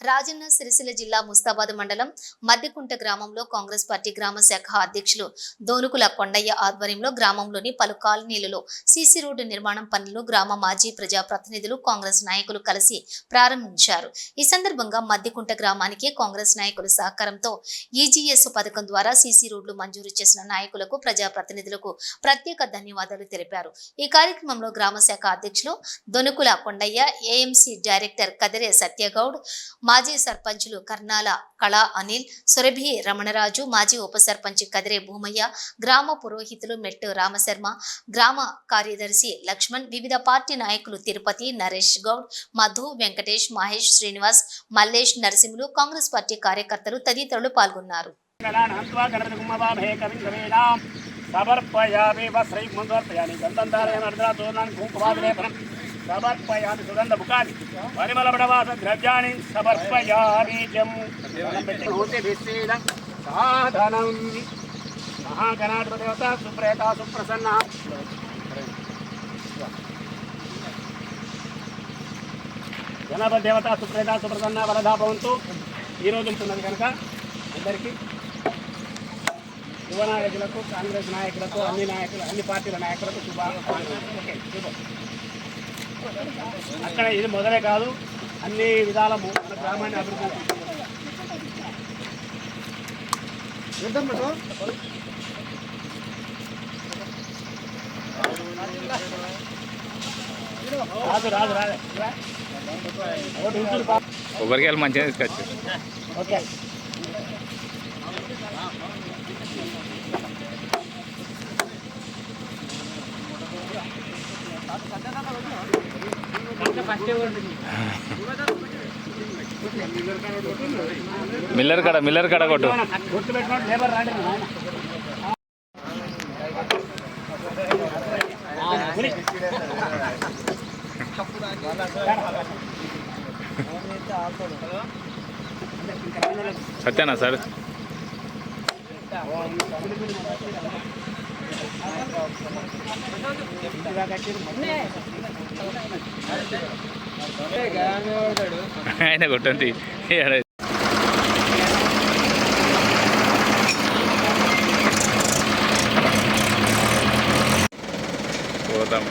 రాజన్న సిరిసిల్ల జిల్లా ముస్తాబాద్ మండలం మద్దికుంట గ్రామంలో కాంగ్రెస్ పార్టీ గ్రామ శాఖ అధ్యక్షులు దోనుకుల కొండయ్య ఆధ్వర్యంలో గ్రామంలోని పలు కాలనీలలో సీసీ రోడ్డు నిర్మాణం పనులను గ్రామ మాజీ ప్రజా ప్రతినిధులు కాంగ్రెస్ నాయకులు కలిసి ప్రారంభించారు. ఈ సందర్భంగా మద్దికుంట గ్రామానికి కాంగ్రెస్ నాయకుల సహకారంతో ఈజీఎస్ పథకం ద్వారా సీసీ రోడ్లు మంజూరు చేసిన నాయకులకు ప్రజా ప్రతినిధులకు ప్రత్యేక ధన్యవాదాలు తెలిపారు. ఈ కార్యక్రమంలో గ్రామ శాఖ అధ్యక్షులు దొనుకుల కొండయ్య, ఏఎంసీ డైరెక్టర్ కదిరే సత్యగౌడ్, మాజీ సర్పంచులు కర్నాల కళా అనిల్, సురభి రమణరాజు, మాజీ ఉప సర్పంచ్ కదిరే భూమయ్య, గ్రామ పురోహితులు మెట్టు రామశర్మ, గ్రామ కార్యదర్శి లక్ష్మణ్, వివిధ పార్టీ నాయకులు తిరుపతి, నరేష్ గౌడ్, మధు, వెంకటేష్, మహేష్, శ్రీనివాస్, మల్లేష్, నరసింహులు, కాంగ్రెస్ పార్టీ కార్యకర్తలు తదితరులు పాల్గొన్నారు. సమర్పయామి సుగంధముఖాని పరిమళబడవాసద్రవ్యాన్ని సమర్పయామి సాధనం మహాగణాధిపదేవత సుప్రేత సుప్రసన్న గణపదేవత సుప్రేత సుప్రసన్న వరదా భవంతు. ఈరోజు ఉంటున్నది కనుక అందరికీ యువ నాయకులకు, కాంగ్రెస్ నాయకులకు, అన్ని పార్టీల నాయకులకు శుభం. అక్కడ ఇది మొదలే కాదు, అన్ని విధాల మన గ్రామాన్ని అభివృద్ధి రాదు కొబ్బరికాయలు మంచిగా తీసుకొచ్చు. ఓకే, మిల్లర్ కడ కొట్టు. గుర్తు పెట్టుకోండి, లేబర్ రాండి. సత్యానా సార్? ఆయన కొట్టండి. పోతాం.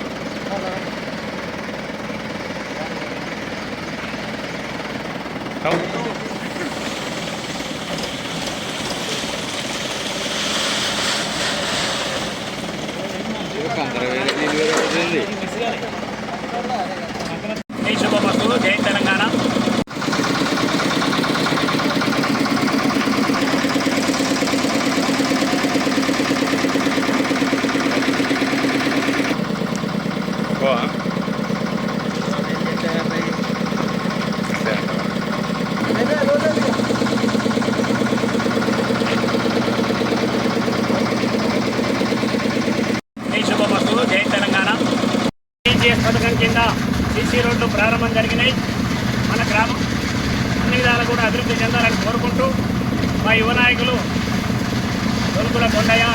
శుభమస్తు. జై తెలంగాణ. జై తెలంగాణ. ఈజీఎస్ పథకం కింద సీసీ రోడ్లు ప్రారంభం జరిగినాయి. మన గ్రామం అన్ని విధాలు కూడా అభివృద్ధి చెందాలని కోరుకుంటూ మా యువ నాయకులు దొనుకుల కొండయ్య,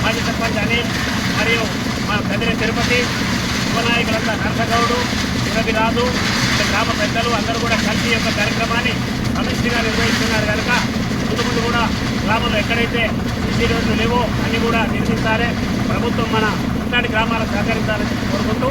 మాజీ సర్పంచ్ అనిల్ మరియు మా కదిరే తిరుపతి, యువ నాయకులంతా నరసగౌడు, సురభిరాజు, గ్రామ పెద్దలు అందరూ కూడా కలిసి యొక్క కార్యక్రమాన్ని సమిష్టిగా నిర్వహిస్తున్నారు కనుక ముందు కూడా గ్రామంలో ఎక్కడైతే సీసీ రోడ్లు లేవో అన్నీ కూడా నిర్మించాలి. ప్రభుత్వం మన ఇట్లాంటి గ్రామాలకు సహకరించాలని కోరుకుంటూ